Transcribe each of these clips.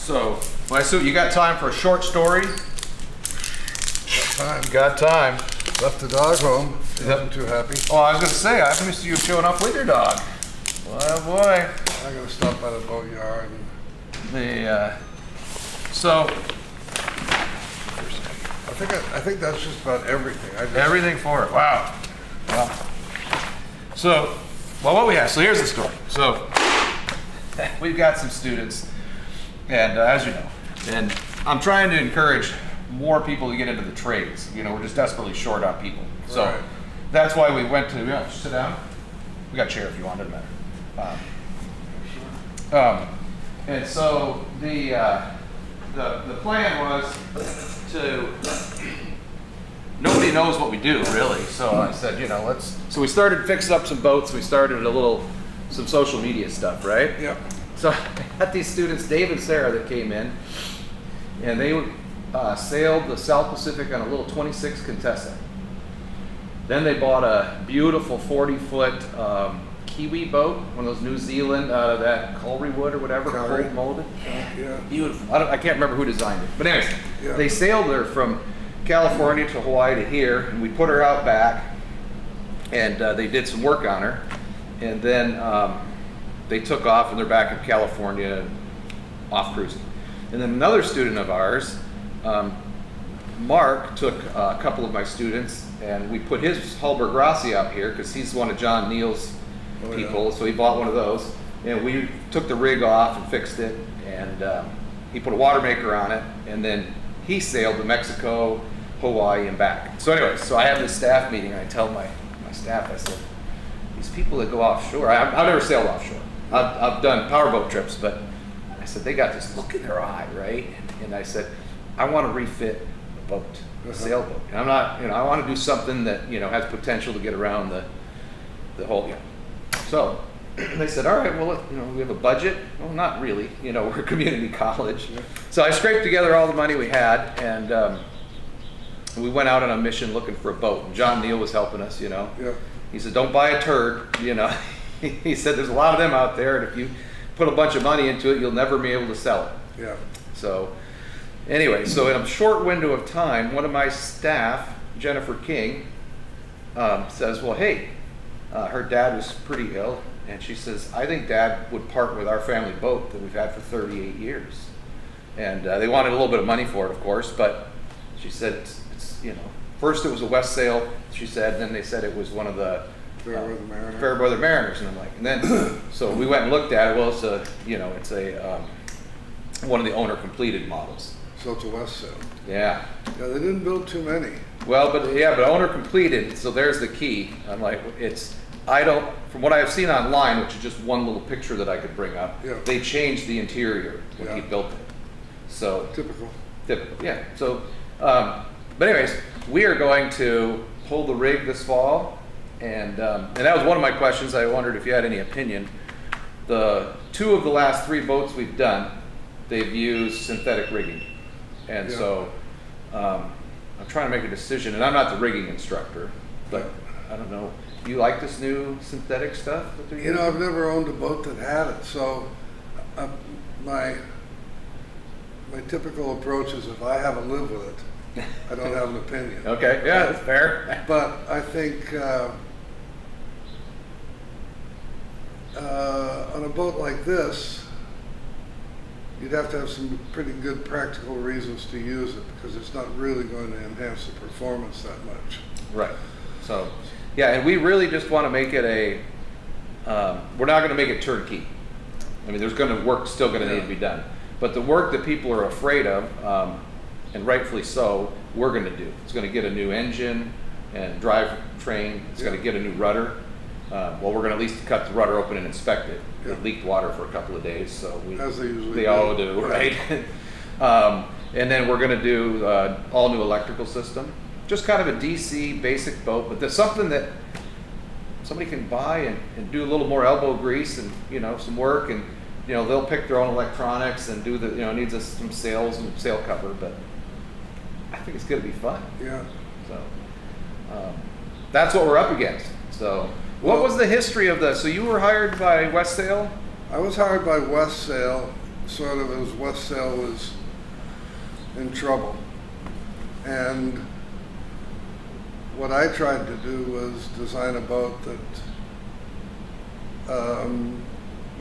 So, well, I assume you got time for a short story? Time. Got time. Left the dog home. He wasn't too happy. Oh, I was going to say, I've missed you showing up with your dog. Oh boy. I gotta stop by the boat yard. So I think that's just about everything. everything for it. Wow. So, well, what we have. So here's the story. So we've got some students, and as you know, and I'm trying to encourage more people to get into the trades. You know, we're just desperately short on people. So Right. that's why we went to sit down. We got a chair if you want. Doesn't matter. And so the plan was to, nobody knows what we do really. So I said, you know, so we started fixing up some boats. We started some social media stuff, right? Yep. So I had these students, Dave and Sarah, that came in, and they sailed the South Pacific on a little 26 Contessa. Then they bought a beautiful 40-foot Kiwi boat, one of those New Zealand out of that Culry wood or whatever, cold molded. Yeah. Beautiful. I can't remember who designed it, but anyways, Yeah. they sailed her from California to Hawaii to here, and we put her out back, and they did some work on her, and then they took off, and they're back in California, off cruising. And then another student of ours, Mark, took a couple of my students, and we put his Hulberg Rossi out here because he's one of John Neal's people, so he bought one of those, and we took the rig off and fixed it, and he put a water maker on it, and then he sailed to Mexico, Hawaii, and back. So anyway, so I have this staff meeting, and I tell my staff, I said, these people that go offshore, I've never sailed offshore. I've done powerboat trips, but I said, they got this look in their eye, right? And I said, I want to refit a boat, a sailboat. And I'm not, you know, I want to do something that, you know, has potential to get around the whole, you know. So they said, all right, well, you know, we have a budget. Well, not really, you know, we're a community college. Yeah. So I scraped together all the money we had, and we went out on a mission looking for a boat. And John Neal was helping us, you know. Yeah. He said, don't buy a turd, you know. He said, there's a lot of them out there, and if you put a bunch of money into it, you'll never be able to sell it. Yeah. So anyway, so in a short window of time, one of my staff, Jennifer King, says, well, hey, her dad was pretty ill, and she says, I think Dad would part with our family boat that we've had for 38 years. And they wanted a little bit of money for it, of course, but she said, it's you know, first it was a Westsail, she said, and then they said it was one of the Fairweather Mariner. Fairweather Mariners, and I'm like, and then, so we went and looked at it. Well, it's a, you know, it's a one of the owner completed models. So it's a Westsail. Yeah. Yeah, they didn't build too many. Well, but owner completed, so there's the key. I'm like, from what I've seen online, which is just one little picture that I could bring up, Yeah. they changed the interior when he built it. So Typical. yeah. So, but anyways, we are going to pull the rig this fall, and that was one of my questions. I wondered if you had any opinion. The two of the last three boats we've done, they've used synthetic rigging, and so I'm trying to make a decision. And I'm not the rigging instructor, but I don't know. Do you like this new synthetic stuff that they're using? You know, I've never owned a boat that had it, so my typical approach is if I haven't lived with it, I don't have an opinion. Okay, yeah, that's fair. But I think on a boat like this, you'd have to have some pretty good practical reasons to use it because it's not really going to enhance the performance that much. Right. So, yeah, and we really just want to make it we're not going to make it turnkey. I mean, there's going to work still going to need to be done. But the work that people are afraid of, and rightfully so, we're going to do. It's going to get a new engine and drivetrain. It's going to get a new rudder. Well, we're going to at least cut the rudder open and inspect it. It leaked water for a couple of days, so as they usually they all do, right? And then we're going to do all new electrical system. Just kind of a DC basic boat, but there's something that somebody can buy and do a little more elbow grease and, you know, some work, and, you know, they'll pick their own electronics and do the, you know, it needs some sails and sail cover, but I think it's going to be fun. Yeah. So that's what we're up against. So what was the history of this? So you were hired by Westsail? I was hired by Westsail, sort of as Westsail was in trouble. And what I tried to do was design a boat that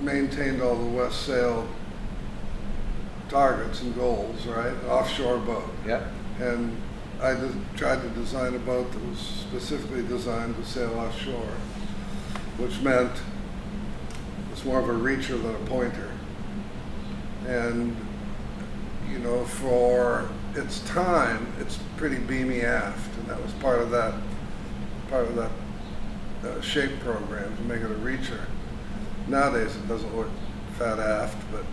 maintained all the Westsail targets and goals, right? Offshore boat. Yeah. And I tried to design a boat that was specifically designed to sail offshore, which meant it's more of a reacher than a pointer. And, you know, for its time, it's pretty beamy aft, and that was part of that shape program to make it a reacher. Nowadays, it doesn't look fat aft, but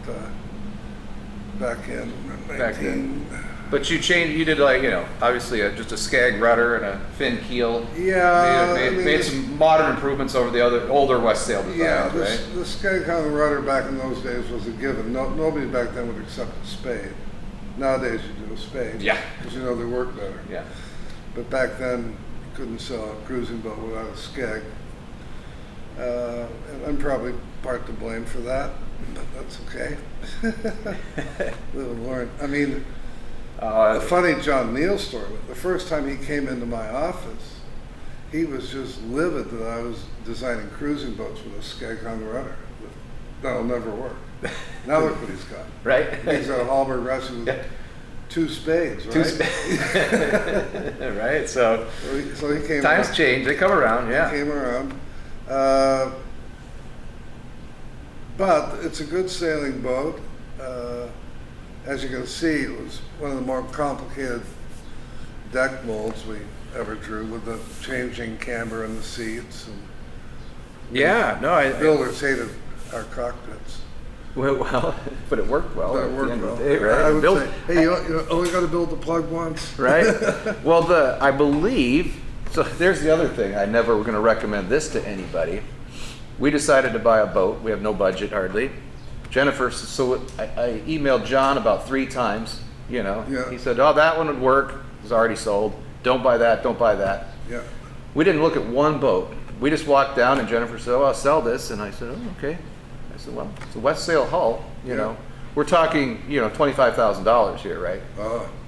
back in 19... But you did like, you know, obviously just a Skag rudder and a fin keel. Yeah. Made some modern improvements over the older Westsail designs, yeah, right? The Skag rudder back in those days was a given. Nobody back then would accept a spade. Nowadays you do a spade. Yeah. Because you know they work better. Yeah. But back then you couldn't sell a cruising boat without a Skag. And I'm probably part to blame for that, but that's okay. Live and learn. I mean, a funny John Neal story. The first time he came into my office, he was just livid that I was designing cruising boats with a Skag rudder. That'll never work. Now look what he's got. Right. He's got a Hallberg Resi with 2 spades, right? 2 spades. Right. So he came. Times change. They come around. Yeah. He came around. But it's a good sailing boat. As you can see, it was one of the more complicated deck molds we ever drew, with the changing camber in the seats. And yeah, no, builders hated our cockpits. Well, but it worked well. But it worked well. Day, right? I would say, hey, you only got to build the plug once. Right. Well, I believe, so there's the other thing. I never were going to recommend this to anybody. We decided to buy a boat. We have no budget hardly. Jennifer, so I emailed John about 3 times, you know. Yeah. He said, oh, that one would work. It was already sold. Don't buy that. Don't buy that. Yeah. We didn't look at one boat. We just walked down and Jennifer said, oh, I'll sell this. And I said, oh, okay. I said, well, it's a Westsail hull, you know. We're talking, you know, $25,000 here, right?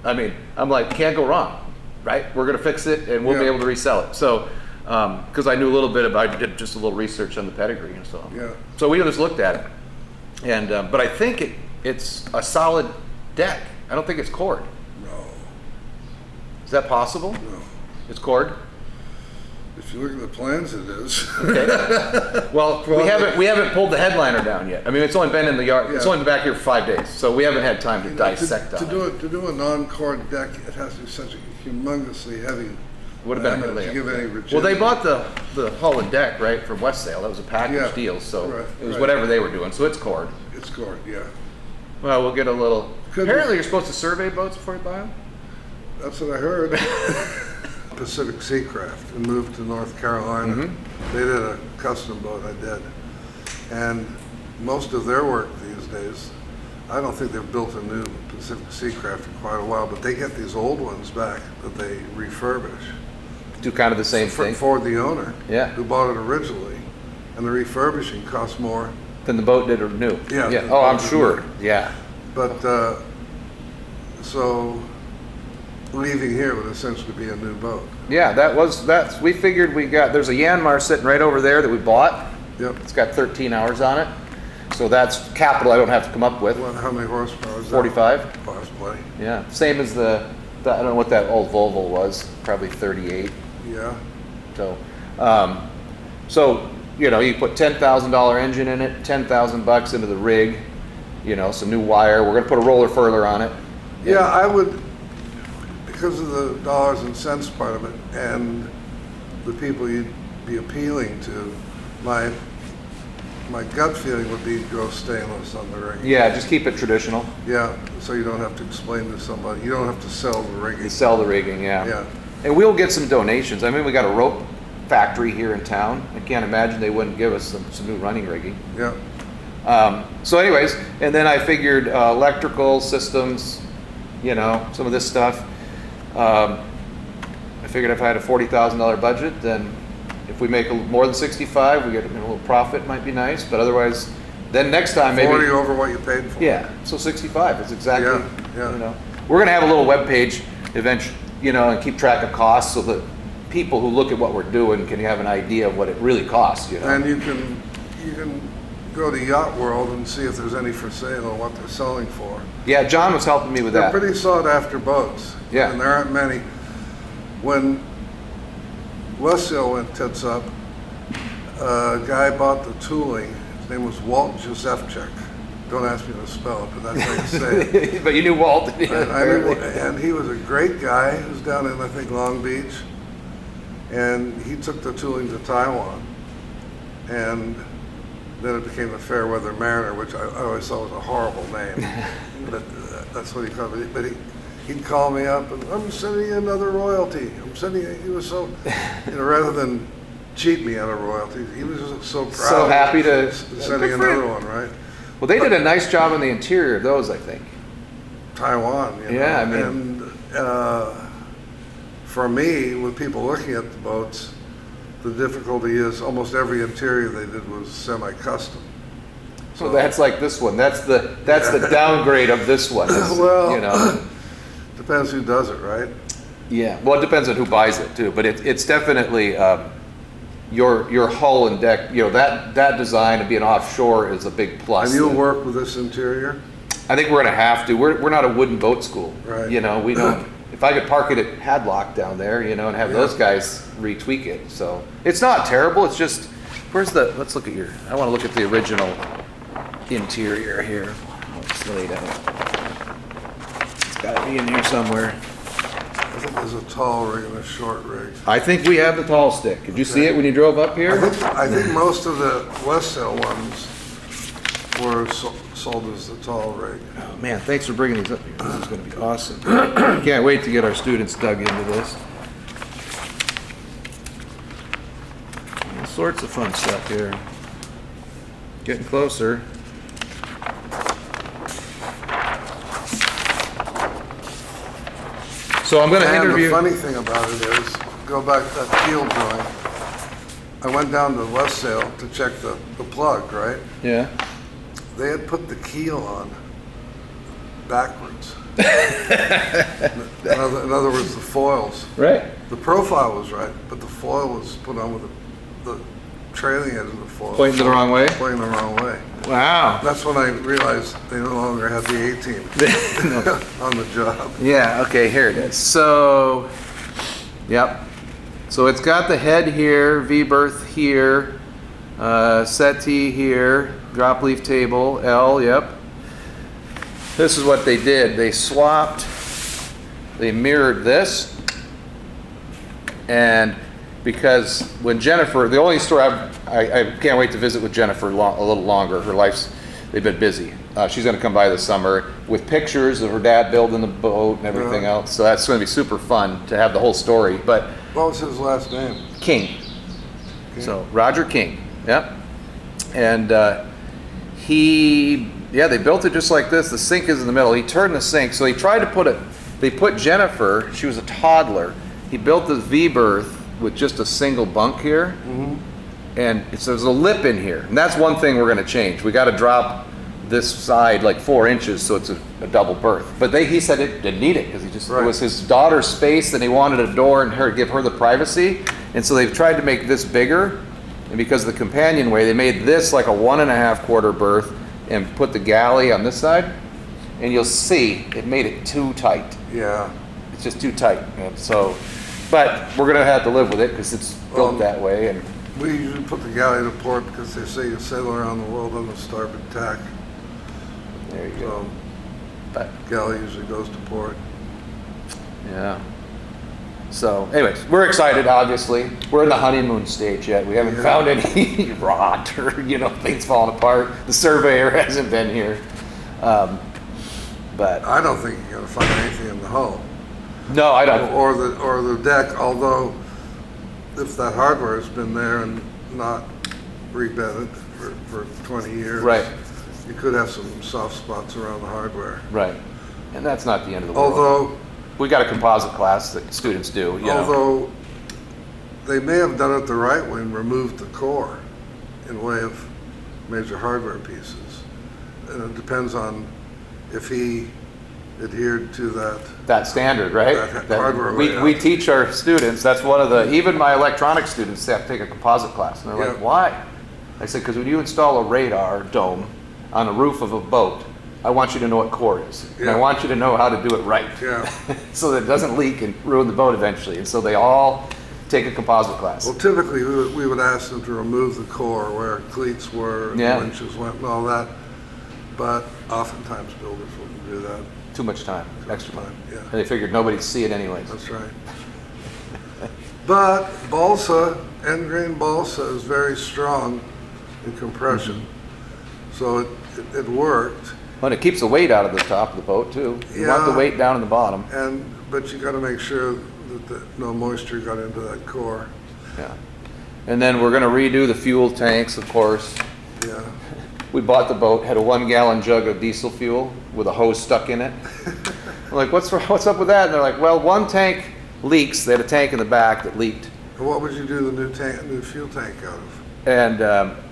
I mean, I'm like, can't go wrong, right? We're going to fix it and we'll be able to resell it. So, because I knew a little bit about, I did just a little research on the pedigree and so. Yeah. So we just looked at it. And but I think it's a solid deck. I don't think it's cord. No. Is that possible? No. It's cord. If you look at the plans, it is. Okay. Well, we haven't pulled the headliner down yet. I mean, it's only been in the yard. Yeah. It's only been back here for 5 days, so we haven't had time to dissect on it. To do a non-cord deck, it has to be such a humongously heavy. Would have been to give any rigidity. Well, they bought the hull and deck, right, from Westsail. That was a package deal, so it was whatever they were doing. So it's cord. It's cord, yeah. Well, we'll get a little. Apparently, you're supposed to survey boats before you buy them. That's what I heard. Pacific Seacraft and moved to North Carolina. Mm-hmm. They did a custom boat. I did, and most of their work these days, I don't think they've built a new Pacific Seacraft in quite a while. But they get these old ones back that they refurbish. Do kind of the same thing for the owner, who bought it originally, and the refurbishing costs more than the boat did or new. Yeah. Oh, I'm sure. Yeah. But so leaving here would essentially be a new boat. Yeah, that's. We figured there's a Yanmar sitting right over there that we bought. Yep. It's got 13 hours on it, so that's capital I don't have to come up with. Well, how many horsepower is that? 45. Oh, that's plenty. Yeah, same as I don't know what that old Volvo was. Probably 38. Yeah. So you know, you put $10,000 engine in it, $10,000 into the rig, you know, some new wire. We're gonna put a roller furler on it. Yeah, I would, because of the dollars and cents part of it, and the people you'd be appealing to, my gut feeling would be go stainless on the rig. Yeah, just keep it traditional. Yeah, so you don't have to explain to somebody. You don't have to sell the rigging. You sell the rigging, yeah. Yeah. And we'll get some donations. I mean, we got a rope factory here in town. I can't imagine they wouldn't give us some new running rigging. Yeah. So anyways, and then I figured electrical systems, you know, some of this stuff. I figured if I had a $40,000 budget, then if we make more than 65, we get a little profit, might be nice. But otherwise, Then next time maybe 40 over what you paid for. Yeah, so 65 is exactly. Yeah. You know, we're gonna have a little web page eventually, you know, and keep track of costs so that people who look at what we're doing can have an idea of what it really costs. You know, And you can go to Yacht World and see if there's any for sale or what they're selling for. yeah, John was helping me with They're that. pretty sought after boats. Yeah. And there aren't many. When Westsail went tits up, a guy bought the tooling. His name was Walt Josefchik. Don't ask me to spell it, but that's how you say it. But you knew Walt. And he was a great guy. He was down in, I think, Long Beach. And he took the tooling to Taiwan. And then it became the Fairweather Mariner, which I always thought was a horrible name. But that's what he called it. But he'd call me up and, I'm sending you another royalty. I'm sending you, he was so, you know, rather than cheat me out of royalties, he was just so proud. So happy to sending another one, right? Well, they did a nice job on the interior of those, I think. Taiwan, you know. Yeah, I mean. And for me, with people looking at the boats, the difficulty is almost every interior they did was semi-custom. So that's like this one. That's the downgrade of this one. Well, you know. Depends who does it, right? Yeah. Well, it depends on who buys it too. But it's definitely your hull and deck. You know, that design of being offshore is a big plus. And you'll work with this interior? I think we're gonna have to. We're not a wooden boat school. Right. You know, we don't. If I could park it at Hadlock down there, you know, and have those guys retweak it. So it's not terrible. It's just, let's look at I want to look at the original interior here. It's laid out. It's got to be in here somewhere. I think there's a tall rig and a short rig. I think we have the tall stick. Did you see it when you drove up here? I think most of the Westsail ones were sold as the tall rig. Oh, man, thanks for bringing these up here. This is going to be awesome. Can't wait to get our students dug into this. All sorts of fun stuff here. Getting closer. So I'm going to interview. The funny thing about it is, go back to that Keel drawing. I went down to Westsail to check the plug, right? Yeah. They had put the keel on backwards. In other words, the foils. Right. The profile was right, but the foil was put on with the trailing edge of the foil. Pointing the wrong way? Pointing the wrong way. Wow. That's when I realized they no longer had the A-team on the job. Yeah, okay, here it is. So, yep. So it's got the head here, V-berth here, settee here, drop leaf table, L, yep. This is what they did. They swapped, they mirrored this, and because when Jennifer, the only story I can't wait to visit with Jennifer a little longer. They've been busy. She's going to come by this summer with pictures of her dad building the boat and everything else. So that's going to be super fun to have the whole story. But what was his last name? King. So Roger King. Yep. And they built it just like this. The sink is in the middle. He turned the sink. So he tried to they put Jennifer, she was a toddler. He built this V-berth with just a single bunk here. Mm-hmm. And there's a lip in here. And that's one thing we're going to change. We got to drop this side like 4 inches so it's a double berth. But he said it didn't need it because it was his daughter's space and he wanted a door and give her the privacy. And so they've tried to make this bigger. And because of the companionway, they made this like a 1.5 quarter berth and put the galley on this side. And you'll see it made it too tight. Yeah. It's just too tight. And so, but we're going to have to live with it because it's built that way. And we usually put the galley to port because they say you sail around the world on the starboard tack. There you go. But galley usually goes to port. Yeah. So, anyways, we're excited. Obviously, we're in the honeymoon stage yet. We haven't found any rot or things falling apart. The surveyor hasn't been here, but I don't think you're going to find anything in the hull. No, I don't. Or the deck. Although, if that hardware has been there and not rebedded for 20 years, right? You could have some soft spots around the hardware. Right. And that's not the end of the world. Although we got a composite class that students do. Although they may have done it the right way and removed the core in way of major hardware pieces. And it depends on if he adhered to that standard, right? That hardware we teach our students, that's one of the, even my electronic students have to take a composite class. And they're like, why? I said, because when you install a radar dome on the roof of a boat, I want you to know what core is. And I want you to know how to do it right. So that it doesn't leak and ruin the boat eventually. And so they all take a composite class. Well, typically we would ask them to remove the core where cleats were, the winches went and all that. But oftentimes builders wouldn't do that. Too much time, extra time. Yeah. And they figured nobody'd see it anyways. That's right. But balsa, end grain balsa is very strong in compression. So it worked. But it keeps the weight out of the top of the boat too. You want the weight down in the bottom. But you got to make sure that no moisture got into that core. Yeah. And then we're going to redo the fuel tanks, of course. Yeah. We bought the boat, had a 1 gallon jug of diesel fuel with a hose stuck in it. I'm like, what's up with that? And they're like, well, one tank leaks. They had a tank in the back that leaked. And what would you do the new fuel tank out of? And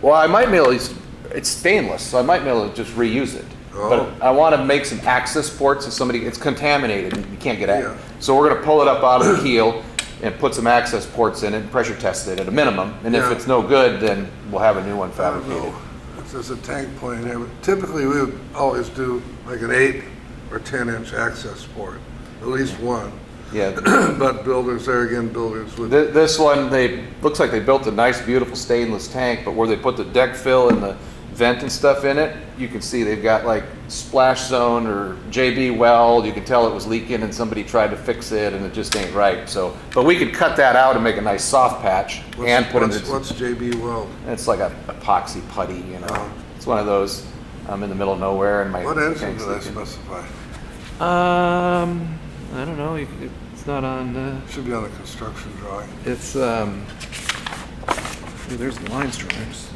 well, I might be able to, it's stainless, so I might be able to just reuse it. But I want to make some access ports so it's contaminated and you can't get at it. So we're going to pull it up out of the keel and put some access ports in it and pressure test it at a minimum. And if it's no good, then we'll have a new one fabricated. There's a tank plane here. Typically, we would always do like an 8 or 10-inch access port, at least one. Yeah. But builders would. This one, looks like they built a nice, beautiful stainless tank, but where they put the deck fill and the vent and stuff in it, you can see they've got like splash zone or JB weld. You can tell it was leaking and somebody tried to fix it and it just ain't right. So, but we could cut that out and make a nice soft patch and put it in. What's JB weld? It's like a epoxy putty, you know. It's one of those. I'm in the middle of nowhere and my. What engine do they specify? I don't know. It's not on. Should be on the construction drawing. It's there's the line stripes.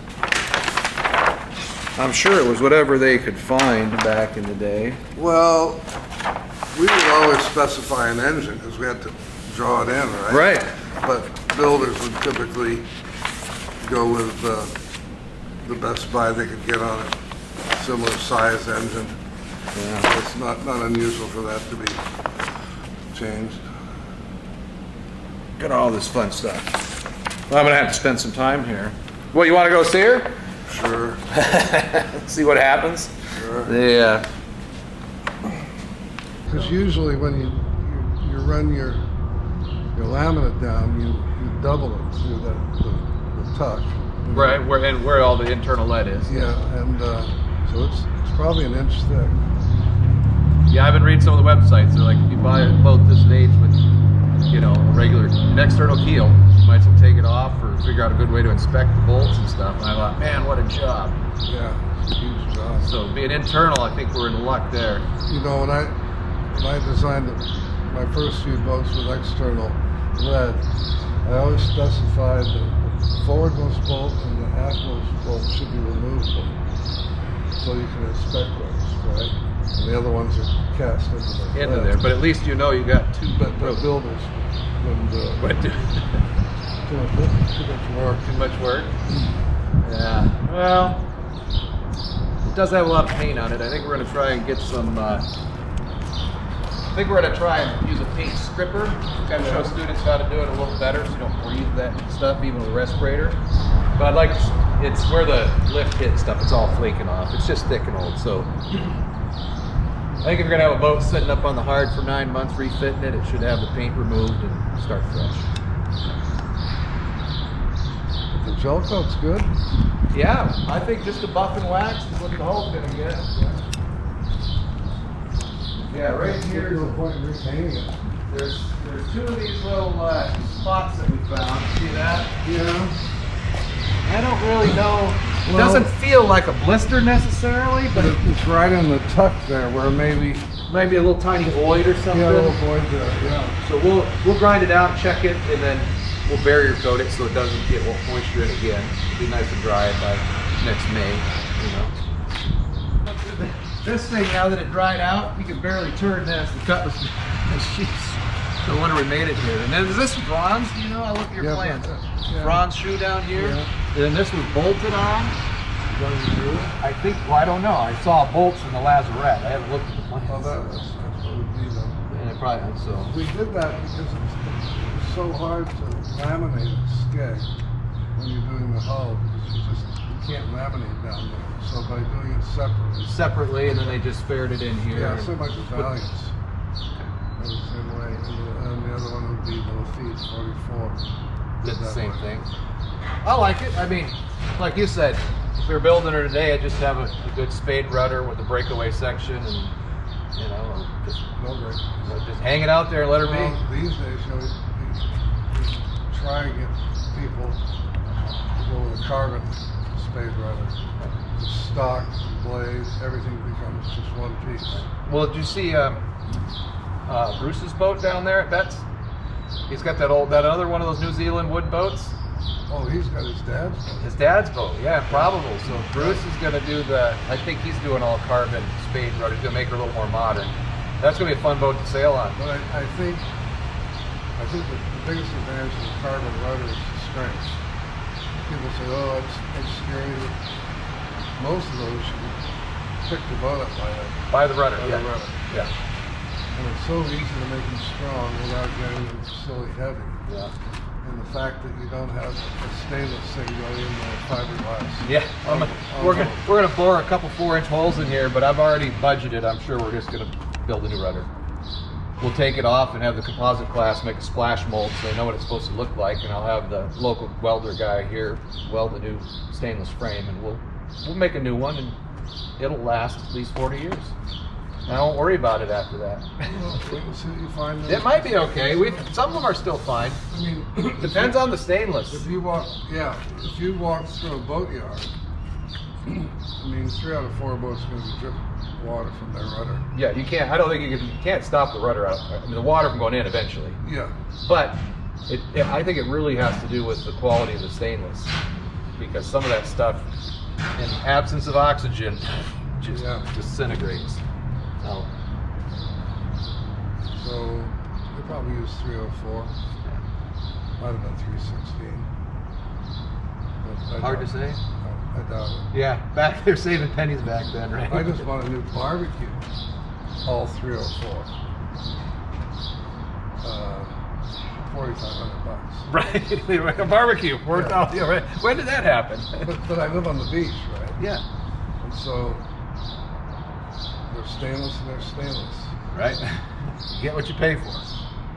I'm sure it was whatever they could find back in the day. Well, we would always specify an engine because we had to draw it in, right? Right. But builders would typically go with the best buy they could get on a similar size engine. Yeah. It's not unusual for that to be changed. Got all this fun stuff. Well, I'm gonna have to spend some time here. Well, you want to go see her? Sure. See what happens? Sure. Yeah. Because usually when you run your laminate down, you double it through the tuck. Right, where all the internal lead is. Yeah, and so it's probably an inch thick. Yeah, I've been reading some of the websites. They're like, if you buy a boat this age with, an external keel, you might as well take it off or figure out a good way to inspect the bolts and stuff. And I thought, man, what a job. Yeah, it's a huge job. So being internal, I think we're in luck there. When I designed my first few boats with external lead, I always specified that the forwardmost bolt and the aftmost bolt should be removable so you can inspect those, right? And the other ones are cast into there. But at least you got two. But builders wouldn't do it. Wouldn't do it. Too much work. Too much work. Yeah. Well, it does have a lot of paint on it. I think we're going to try and get some. I think we're going to try and use a paint stripper, kind of show students how to do it a little better, so you don't breathe that stuff even with a respirator. But I'd like it's where the lift hit and stuff. It's all flaking off. It's just thick and old. So I think if you're going to have a boat sitting up on the hard for 9 months, refitting it, it should have the paint removed and start fresh. The gel coat's good. Yeah, I think just the buff and wax is what the hull's going to get. Yeah, right here. There's no point in repainting it. There's two of these little spots that we found. See that? Yeah. I don't really know. It doesn't feel like a blister necessarily, but it's right in the tuck there where maybe a little tiny void or something. Yeah, a little void there. Yeah. So we'll grind it out, check it, and then we'll barrier coat it so it doesn't get moisture in again. It'll be nice and dry by next May. This thing, now that it dried out, you can barely turn this. The cut was, no wonder we made it here. And then is this bronze? I look at your plans. Yeah. Bronze shoe down here. Yeah. And then this was bolted on. I think, well, I don't know. I saw bolts from the lazarette. I haven't looked at the plans. Oh, that's what would be them. And it probably, so. We did that because it's so hard to laminate a skeg when you're doing the hull, because you can't laminate down there. So by doing it separately, And then they just spared it in here. yeah, so much as Valiance. The same way, and the other one would be the Lafitte 44. Did the same thing. I like it. I mean, like you said, if we were building her today, I'd just have a good spade rudder with a breakaway section, and you know, just just hang it out there and let her be. These days, you know, we try and get people to go with a carbon spade rudder. The stock, blade, everything becomes just one piece. Well, did you see Bruce's boat down there at Betts? He's got that other one of those New Zealand wood boats. Oh, he's got his dad's boat. His dad's boat, yeah, probable. So Bruce is going to do I think he's doing all carbon spade rudder. He's going to make her a little more modern. That's going to be a fun boat to sail on. But I think the biggest advantage of the carbon rudder is the strength. People say, oh, it's scary. Most of those you can pick the boat up By the rudder, the yeah. rudder. Yeah. And it's so easy to make them strong without getting them silly heavy. Yeah. And the fact that you don't have a stainless thing going in there, fiberglass. Yeah, we're gonna bore a couple 4-inch holes in here, but I've already budgeted. I'm sure we're just gonna build a new rudder. We'll take it off and have the composite class make a splash mold so they know what it's supposed to look like, and I'll have the local welder guy here weld a new stainless frame, and we'll make a new one, and it'll last at least 40 years. I won't worry about it after that. Well, we'll see what you find. It might be okay. Some of them are still fine. I mean, Depends on the stainless. if you walk through a boatyard, I mean, 3 out of 4 boats are going to be dripping water from their rudder. Yeah, you can't. I don't think you can't stop the rudder out. I mean, the water from going in eventually. Yeah. But I think it really has to do with the quality of the stainless, because some of that stuff, in absence of oxygen, just disintegrates. So they probably use 304. Might have been 316. But Hard to say. I doubt it. Yeah, back they're saving pennies back then, right? I just bought a new barbecue, all 304. $4,500. Right, a barbecue. Yeah, right. When did that happen? But I live on the beach, right? Yeah. And so they're stainless and they're stainless. Right. You get what you pay for.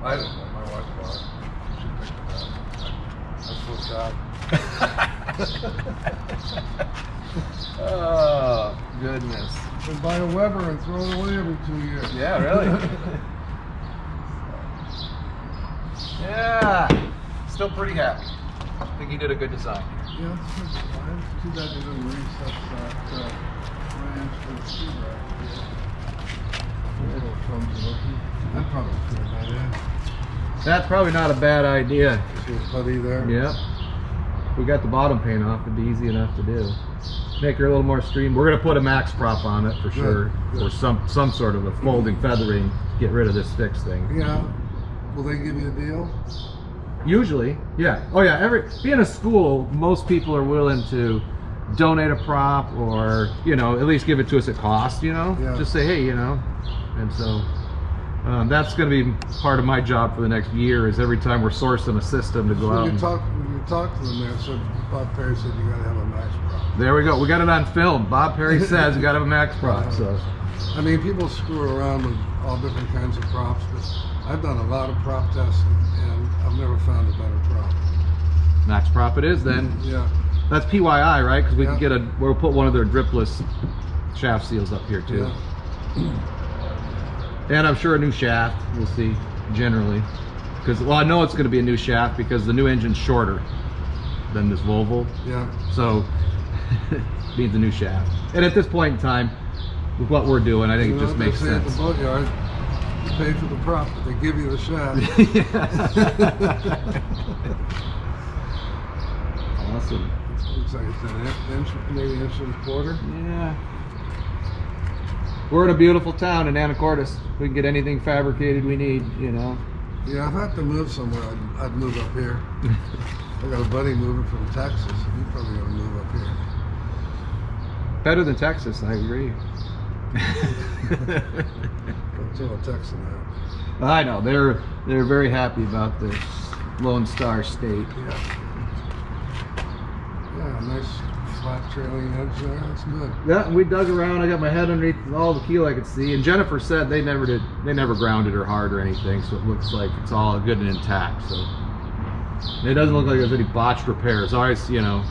I don't know. My wife bought it. She picked it up. I flipped out. Oh, goodness. And buy a Weber and throw it away every 2 years. Yeah, really? Yeah. Still pretty happy. I think you did a good design. Yeah, it's good design. Too bad they didn't reset that range for the sea rack. Little clumsy looking. I'd probably turn that in. That's probably not a bad idea. See a putty there? Yeah. We got the bottom paint off. It'd be easy enough to do. Make her a little more stream. We're gonna put a max prop on it for sure, or some sort of a folding feathering. Get rid of this fixed thing. Yeah. Will they give you a deal? Usually, yeah. Oh yeah. Being a school, most people are willing to donate a prop, or at least give it to us at cost. Yeah. Just say, hey, and so. That's going to be part of my job for the next year. Is every time we're sourcing a system to go out. When you talk to them there, so Bob Perry said you got to have a max prop. There we go. We got it on film. Bob Perry says we got to have a max prop. So, I mean, people screw around with all different kinds of props, but I've done a lot of prop testing, and I've never found a better prop. Max prop it is then. Yeah. That's PYI, right? Because we can get we'll put one of their dripless shaft seals up here too. Yeah. And I'm sure a new shaft, we'll see, generally. Because, well, I know it's going to be a new shaft because the new engine's shorter than this Volvo. Yeah. So, it means a new shaft. And at this point in time, with what we're doing, I think it just makes sense. At the boatyard, you pay for the prop, but they give you the shaft. Awesome. Looks like it's an inch, maybe an inch and a quarter. Yeah. We're in a beautiful town in Anacortes. We can get anything fabricated we need, Yeah, if I had to move somewhere, I'd move up here. I got a buddy moving from Texas, and he's probably gonna move up here. better than Texas, I agree. Don't tell a Texan that. I know, they're very happy about this Lone Star State. Yeah, nice flat trailing edge there, that's good. Yeah, we dug around, I got my head underneath all the keel I could see, and Jennifer said they never grounded her hard or anything, so it looks like it's all good and intact, so. And it doesn't look like there's any botched repairs. Always, you know,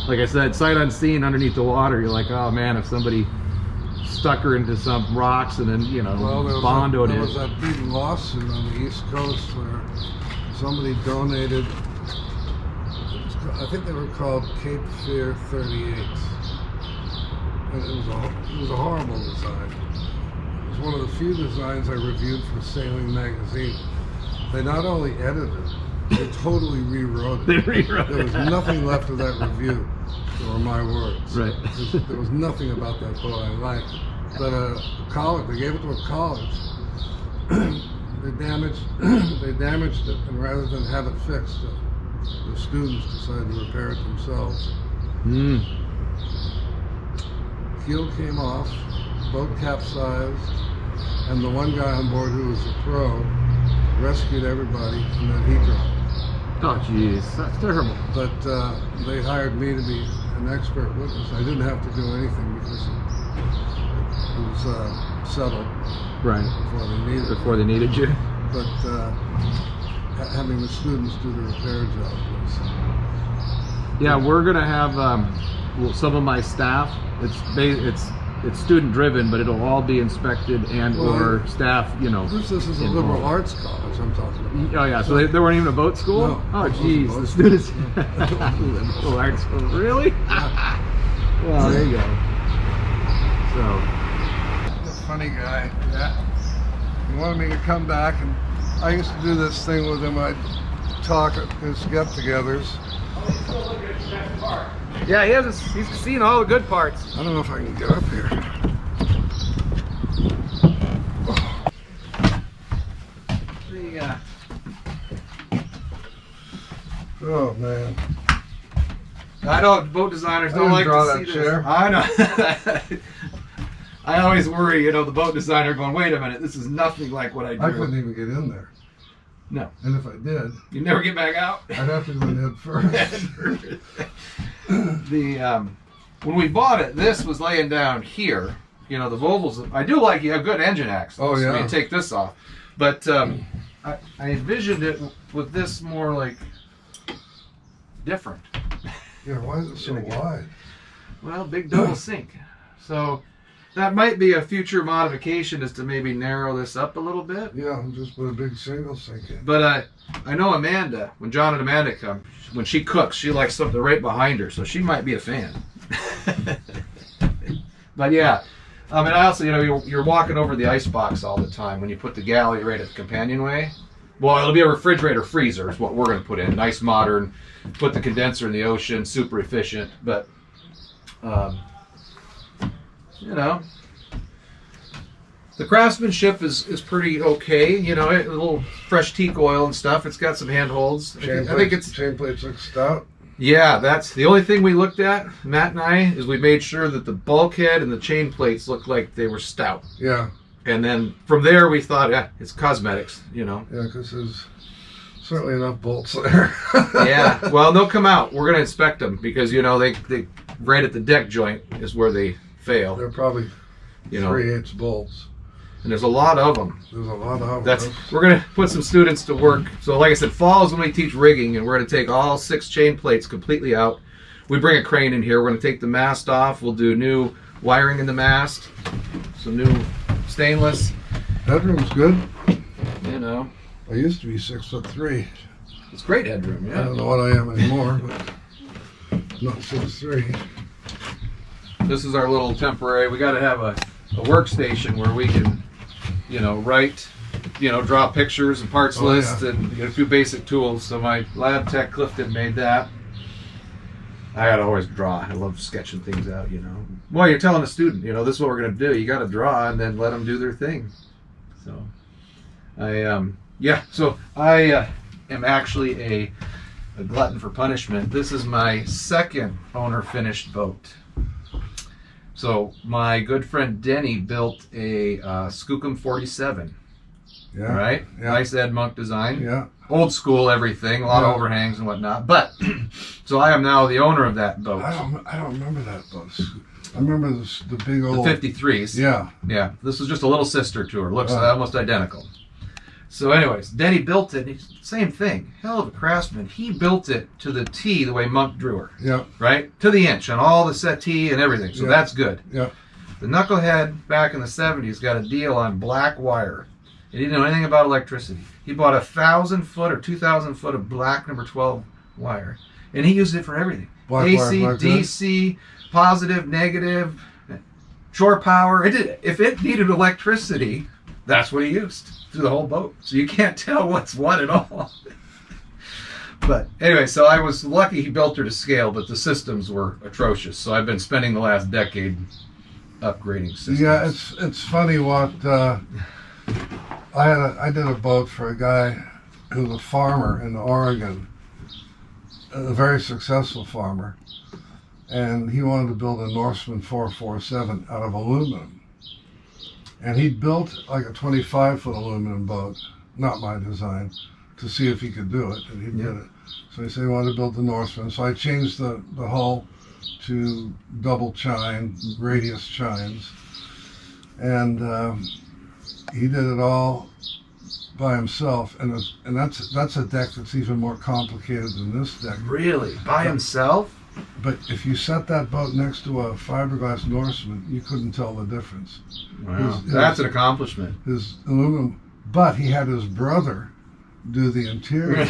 like I said, sight unseen underneath the water, you're like, oh man, if somebody stuck her into some rocks and then, you know, bondoed it. There was that big lawsuit on the East Coast where somebody donated, I think they were called Cape Fear 38s. And it was a horrible design. It was one of the few designs I reviewed for Sailing Magazine. They not only edited, they totally rewrote it. They rewrote it. There was nothing left of that review. They were my words. Right. There was nothing about that boat I liked. But college, they gave it to a college. They damaged it, and rather than have it fixed, the students decided to repair it themselves. Keel came off, boat capsized, and the one guy on board who was a pro rescued everybody, and then he drowned. Oh jeez, that's terrible. But they hired me to be an expert witness. I didn't have to do anything because it was settled Right. Before they needed you. But having the students do the repair job was... Yeah, we're gonna have some of my staff. It's student driven, but it'll all be inspected and or staff, you know. This is a liberal arts college I'm talking about. Oh yeah, so they weren't even a boat school? No. Oh geez, the students. Liberal arts school, really? Yeah. Well, there you go. A funny guy. Yeah. He wanted me to come back, and I used to do this thing with him. I'd talk at his get-togethers. Yeah, he's seen all the good parts. I don't know if I can get up here. Oh man. I know boat designers don't like draw to that see chair. this. I know. I always worry, you know, the boat designer going, wait a minute, this is nothing like what I do. I couldn't even get in there. No. And if I did, You never get back out? I'd have to go in head first. When we bought it, this was laying down here. You know, the Volvos, I do like you have good engine axles. Oh, yeah. So you take this off. But I envisioned it with this more like different. Yeah, why is it so wide? Well, big double sink. So that might be a future modification, is to maybe narrow this up a little bit. Yeah, just put a big single sink in. But I know Amanda, when John and Amanda come, when she cooks, she likes something right behind her, so she might be a fan. But yeah, and I also, you know, you're walking over the ice box all the time when you put the galley right at the companionway. Well, it'll be a refrigerator freezer is what we're going to put in. Nice, modern, put the condenser in the ocean, super efficient. But, you know, the Craftsmanship is pretty okay. You know, a little fresh teak oil and stuff. It's got some handholds. I think it's chain plates look stout. Yeah, that's the only thing we looked at, Matt and I, is we made sure that the bulkhead and the chain plates looked like they were stout. Yeah. And then from there we thought, yeah, it's cosmetics, you know. Yeah, because there's certainly enough bolts there. Yeah, well, they'll come out. We're going to inspect them because, you know, they right at the deck joint is where they fail. They're probably, you know, 3/8 bolts. And there's a lot of them. There's a lot of them. We're going to put some students to work. So like I said, fall is when we teach rigging, and we're going to take all 6 chain plates completely out. We bring a crane in here. We're going to take the mast off. We'll do new wiring in the mast, some new stainless. Headroom's good. You know. I used to be 6'3". It's great headroom, yeah. I don't know what I am anymore, but not 6'3". This is our little temporary. We got to have a workstation where we can, you know, write, you know, draw pictures and parts lists, yeah, and a few basic tools. So my lab tech Clifton made that. I gotta always draw. I love sketching things out, you know. Well, you're telling a student, you know, this is what we're gonna do. You got to draw and then let them do their thing. So I am actually a glutton for punishment. This is my second owner finished boat. So my good friend Denny built a Skookum 47. Yeah. Right? Yeah. Nice Ed Monk design. Yeah. Old school everything, a lot of overhangs and whatnot. But, so I am now the owner of that boat. I don't remember that boat. I remember the big old... The 53s. Yeah. Yeah. This was just a little sister to her. Looks almost identical. So anyways, Denny built it. Same thing. Hell of a craftsman. He built it to the T the way Monk drew her. Yeah. Right? To the inch on all the settee and everything. So that's good. Yeah. The knucklehead back in the 70s got a deal on black wire. He didn't know anything about electricity. He bought 1,000 foot or 2,000 foot of black number 12 wire. And he used it for everything. Black AC, wire, DC, positive, negative, shore power. If it needed electricity, that's what he used through the whole boat. So you can't tell what's what at all. But anyway, so I was lucky he built her to scale, but the systems were atrocious. So I've been spending the last decade upgrading systems. Yeah, it's funny what I did a boat for a guy who was a farmer in Oregon, a very successful farmer, and he wanted to build a Norseman 447 out of aluminum. And he built like a 25-foot aluminum boat, not my design, to see if he could do it, and he did it. So he said he wanted to build the Norseman. So I changed the hull to double chine, radius chines, and he did it all by himself, and that's a deck that's even more complicated than this deck. Really? By himself? But if you set that boat next to a fiberglass Norseman, you couldn't tell the difference. Wow, that's an accomplishment. His aluminum, but he had his brother do the interior,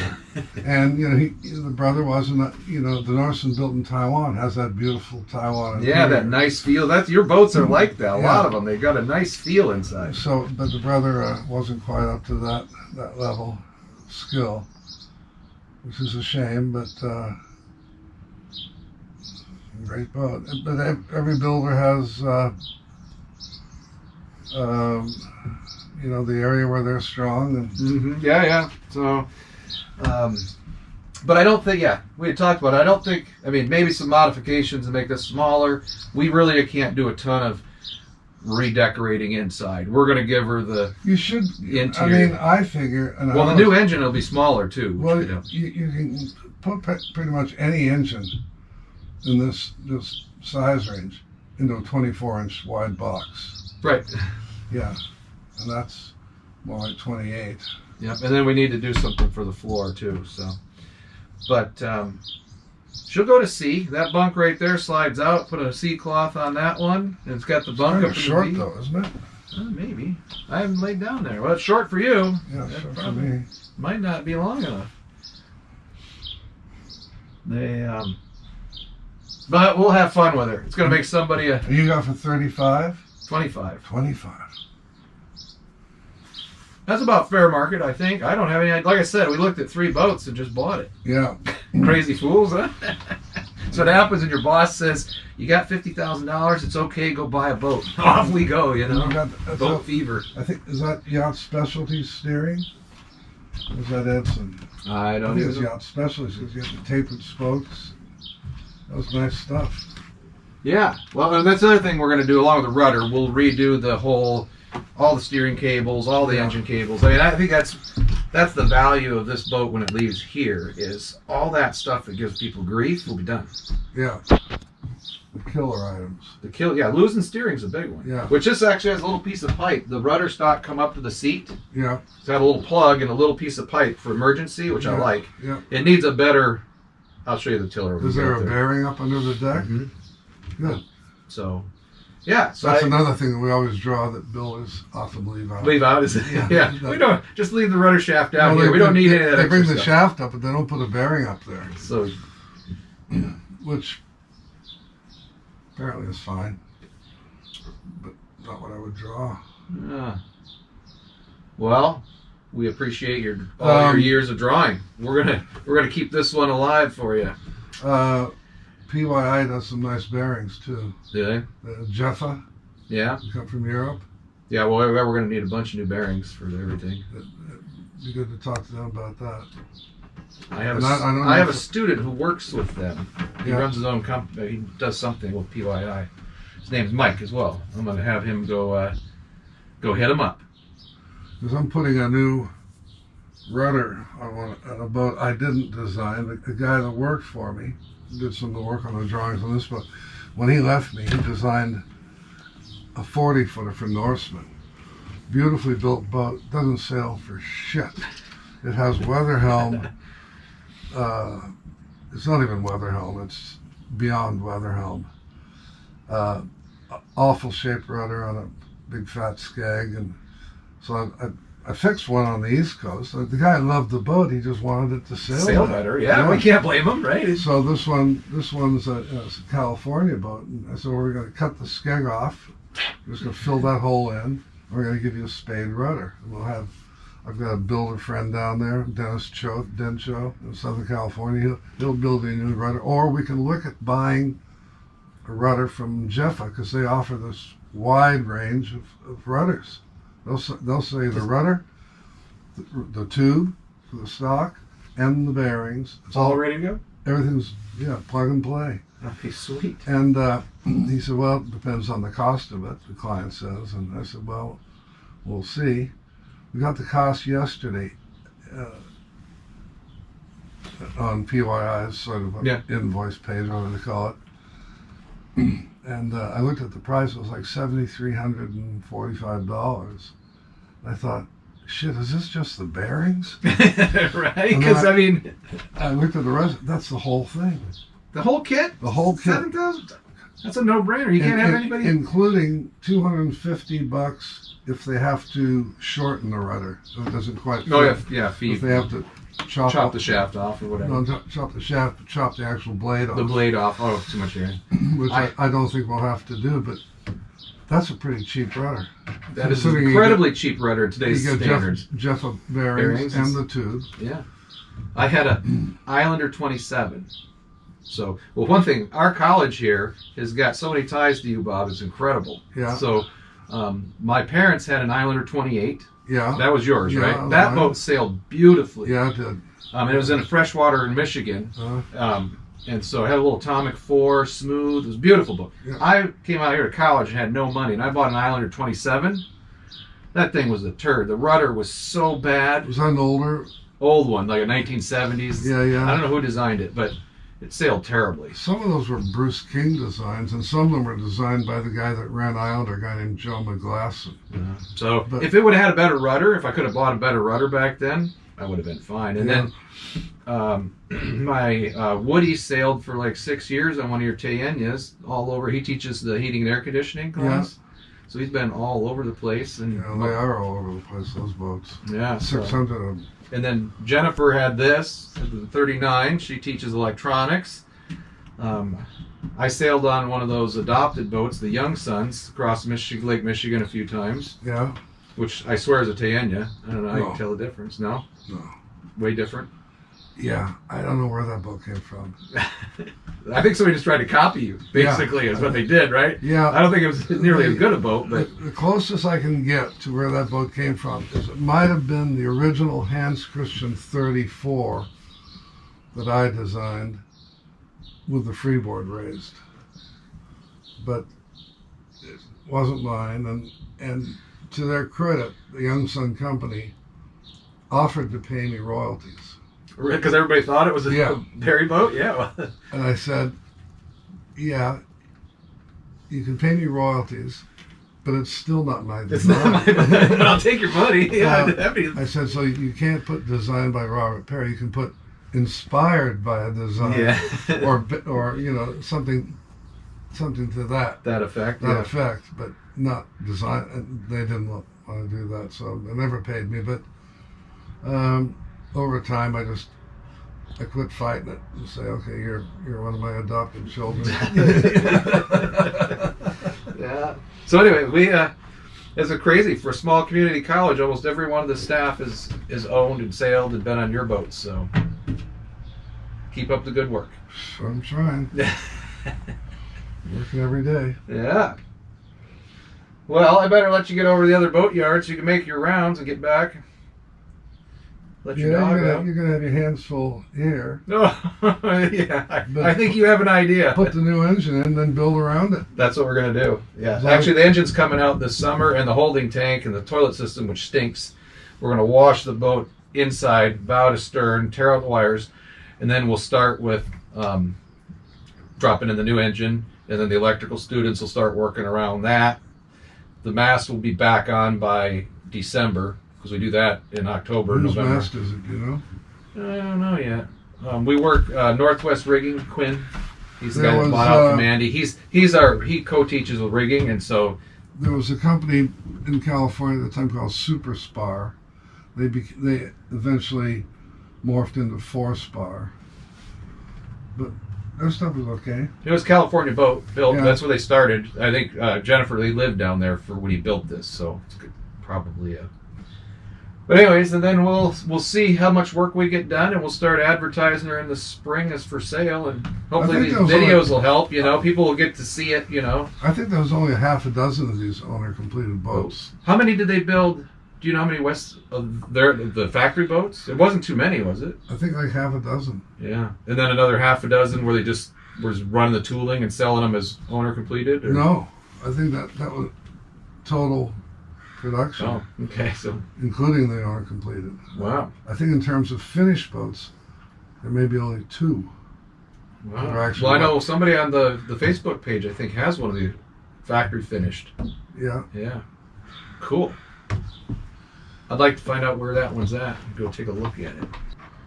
and the brother wasn't. The Norseman built in Taiwan has that beautiful Taiwan interior. Yeah, that nice feel. Your boats are like that. A lot of them, they got a nice feel inside. So, but the brother wasn't quite up to that level of skill, which is a shame. But great boat. But every builder has, the area where they're strong. And Yeah. So, but I don't think, we had talked about it. I don't think, maybe some modifications to make this smaller. We really can't do a ton of redecorating inside. We're going to give her the interior. I figure... the new engine will be smaller too. Well, you can put pretty much any engine in this size range into a 24-inch wide box. Right. Yeah, and that's more like 28. Yep, and then we need to do something for the floor too. So, but she'll go to C. That bunk right there slides out. Put a C cloth on that one, and it's got the bunk up in short the V. though, isn't it? Maybe. I haven't laid down there. Well, it's short for you. Yeah, short for me. Might not be long enough. But we'll have fun with her. It's going to make somebody You got for 35? 25. 25. That's about fair market, I think. I don't have any. Like I said, we looked at 3 boats and just bought it. Yeah. Crazy fools, huh? So what happens when your boss says, you got $50,000, it's okay, go buy a boat. Off we go, Boat fever. I think, is that Yacht Specialties steering? Or is that Edson? I don't think even it's know. Yacht Specialties. You get the tapered spokes. That was nice stuff. Yeah. Well, and that's the other thing we're going to do along with the rudder. We'll redo all the steering cables, all the engine cables. I think that's the value of this boat when it leaves here, is all that stuff that gives people grief will be done. Yeah. The killer items. Losing steering's a big one. Yeah. Which this actually has a little piece of pipe. The rudder stock come up to the seat. Yeah. It's got a little plug and a little piece of pipe for emergency, which I like. Yeah. It needs a better... I'll show you the tiller. Is there a bearing up under the deck? Mm-hmm. Good. So, yeah. So that's another thing that we always draw that Bill is ought to leave out. Leave out, is it? Yeah. We don't just leave the rudder shaft down here. We don't need any of that. They bring the stuff. shaft up, but they don't put a bearing up there. So, which apparently is fine, but not what I would draw. Well, we appreciate all your years of drawing. We're gonna keep this one alive for you. PYI does some nice bearings too. Do they? Jeffa. Yeah. Come from Europe. Yeah. Well, we're gonna need a bunch of new bearings for everything. It'd be good to talk to them about that. I have a student who works with them. He runs his own company. He does something with PYI. His name's Mike as well. I'm going to have him go hit him up. Because I'm putting a new rudder on a boat I didn't design. The guy that worked for me did some of the work on the drawings on this boat. When he left me, he designed a 40-footer for Norseman. Beautifully built boat, doesn't sail for shit. It has weather helm. It's not even weather helm, it's beyond weather helm. Awful shaped rudder on a big fat skag, and so I fixed one on the East Coast. The guy loved the boat, he just wanted it to sail better. Yeah, we can't blame him, right? So this one's a California boat, and I said, well, we're going to cut the skeg off. We're just going to fill that hole in. We're going to give you a spade rudder. And I've got a builder friend down there, Dennis Dencho in Southern California. He'll build you a new rudder. Or we can look at buying a rudder from Jeffa, because they offer this wide range of rudders. They'll say the rudder, the tube for the stock, and the bearings. It's all ready to go? Everything's, plug and play. That'd be sweet. And he said, well, it depends on the cost of it, the client says. And I said, well, we'll see. We got the cost yesterday on PYI's sort of invoice page, whatever they call it. And I looked at the price, it was like $7,345. I thought, shit, is this just the bearings? Right? Because I mean, I looked at the rest, that's the whole thing. The whole kit? The whole kit. $7,000? That's a no-brainer. You can't have anybody... Including $250 if they have to shorten the rudder, so it doesn't quite fit. Oh, yeah, if they have to chop the shaft off or whatever. No, chop the shaft, but chop the actual blade off. The blade off. Oh, too much air. Which I don't think we'll have to do, but that's a pretty cheap rudder. That is an incredibly cheap rudder in today's standards. Jeffa bearings and the tube. Yeah. I had a Islander 27. So, well, one thing, our college here has got so many ties to you, Bob, it's incredible. Yeah. So, my parents had an Islander 28. Yeah. That was yours, right? That boat sailed beautifully. Yeah, it did. It was in freshwater in Michigan. And so it had a little Atomic 4, smooth. It was a beautiful boat. Yeah. I came out here to college and had no money, and I bought an Islander 27. That thing was a turd. The rudder was so bad. Was that an old one, like a 1970s? Yeah. I don't know who designed it, but it sailed terribly. Some of those were Bruce King designs, and some of them were designed by the guy that ran Islander, a guy named Joe McGlasson. So if it would have had a better rudder, if I could have bought a better rudder back then, I would have been fine. And then my Woody sailed for like 6 years on one of your Teyenyas all over. He teaches the heating and air conditioning class. Yeah. So he's been all over the place. And they are all over the place, those boats. Yeah. 600 of them. And then Jennifer had this, the 39. She teaches electronics. I sailed on one of those adopted boats, the Young Sons, across Lake Michigan a few times. Yeah. Which I swear is a Teyenya. I don't know how you can tell the difference. No? No. Way different? Yeah. I don't know where that boat came from. I think somebody just tried to copy you, basically, is what they did, right? Yeah. I don't think it was nearly as good a boat, but... The closest I can get to where that boat came from is it might have been the original Hans Christian 34 that I designed with the freeboard raised. But it wasn't mine, and to their credit, the Young Sun Company offered to pay me royalties. Because everybody thought it was a Perry boat? Yeah. And I said, yeah, you can pay me royalties, but it's still not my design. It's not my money, but I'll take your money. Yeah, I said, so you can't put designed by Robert Perry. You can put inspired by a design, or you know, something to that effect. That effect, but not design. They didn't want to do that, so they never paid me. But over time, I quit fighting it and say, okay, you're one of my adopted children. Yeah. So anyway, we it's a crazy for a small community college. Almost every one of the staff is owned and sailed and been on your boats. So keep up the good work. I'm trying. Working every day. Yeah. Well, I better let you get over to the other boat yard so you can make your rounds and get back. let your dog out. You're gonna have your hands full here. No, yeah, I think you have an idea. Put the new engine in, then build around it. That's what we're gonna do. Yeah, actually, the engine's coming out this summer, and the holding tank and the toilet system, which stinks. We're gonna wash the boat inside, bow to stern, tear out the wires, and then we'll start with dropping in the new engine, and then the electrical students will start working around that. The mast will be back on by December, because we do that in October, Whose November. mast is it, you know? I don't know yet. We work Northwest Rigging, Quinn. He's the There guy that was, bought out from Andy. He co-teaches with rigging, and so There was a company in California at the time called Super Spar. They eventually morphed into 4-Spar. But their stuff was okay. it was California boat built. Yeah. That's where they started. I think Jennifer, they lived down there for when he built this, so it's probably a. But anyways, and then we'll see how much work we get done, and we'll start advertising her in the spring as for sale, and hopefully these videos will help. You know, people will get to see it. You know, I think there was only a half a dozen of these owner-completed boats. how many did they build? Do you know how many the factory boats? It wasn't too many, was it? I think like half a dozen. Yeah, and then another half a dozen where they just was running the tooling and selling them as owner completed. Or? No, I think that was total production, Oh, okay. So including the owner-completed. wow. I think in terms of finished boats, there may be only 2. Wow. Or actually Well, I know somebody on the Facebook page, I think, has one of the factory finished. Yeah. Yeah. Cool. I'd like to find out where that one's at and go take a look at it.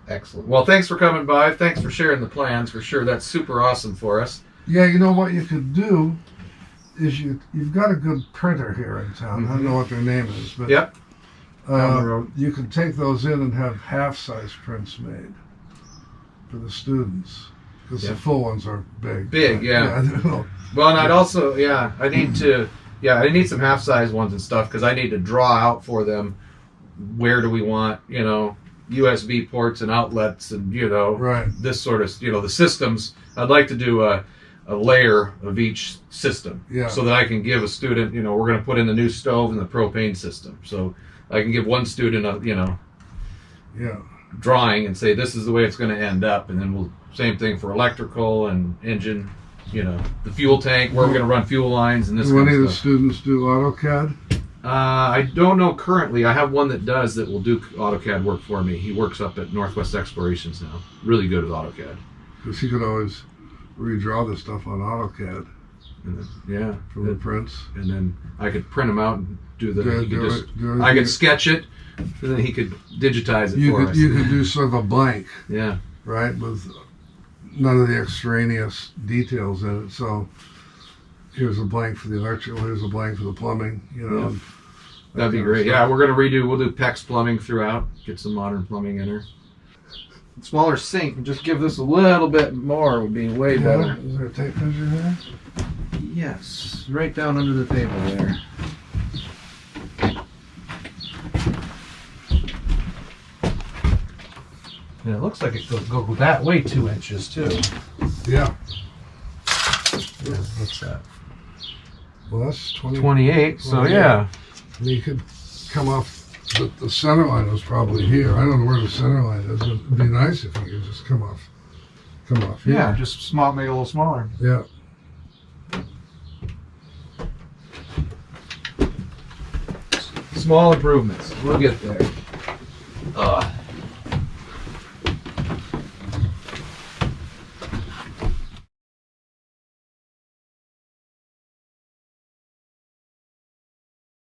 Excellent. Well, thanks for coming by. Thanks for sharing the plans. For sure, that's super awesome for us. Yeah, you know what you could do is you've got a good printer here in town. I don't know what their name is, but Yep. Down the road. you could take those in and have half-size prints made for the students. Because Yep. the full ones are big. Big, yeah. I don't know. Well, and I'd also, I need some half-size ones and stuff because I need to draw out for them where do we want, USB ports and outlets and, Right. this sort of, the systems. I'd like to do a layer of each system so that I can give a student, we're going to put in the new stove and the propane system. So I can give one student a, drawing and say, this is the way it's going to end up. And then same thing for electrical and engine, the fuel tank, where we're going to run fuel lines and this Do kind any of of the stuff. students do AutoCAD? I don't know currently. I have one that will do AutoCAD work for me. He works up at Northwest Explorations now. Really good with AutoCAD. Because he could always redraw the stuff on AutoCAD And then, from the prints. and then I could print them out and do the. He could just, Do I could sketch it, and then he could digitize it for us. You could do sort of a blank, Yeah. right, with none of the extraneous details in it. So here's a blank for the electrical, here's a blank for the plumbing, Yeah. That'd be great. Yeah, we're gonna we'll do PEX plumbing throughout. Get some modern plumbing in her. Smaller sink, and just give this a little bit more would be way better. Is there a tape measure there? Yes, right down under the table there. And it looks like it could go that way 2 inches too. Yeah. Yeah, what's that? Well, that's 20. 28. So 28. yeah. And you could come off, the center line was probably here. I don't know where the center line is. It'd be nice if you could just come off here. Yeah, just make it a little smaller. Yeah. Small improvements. We'll get there.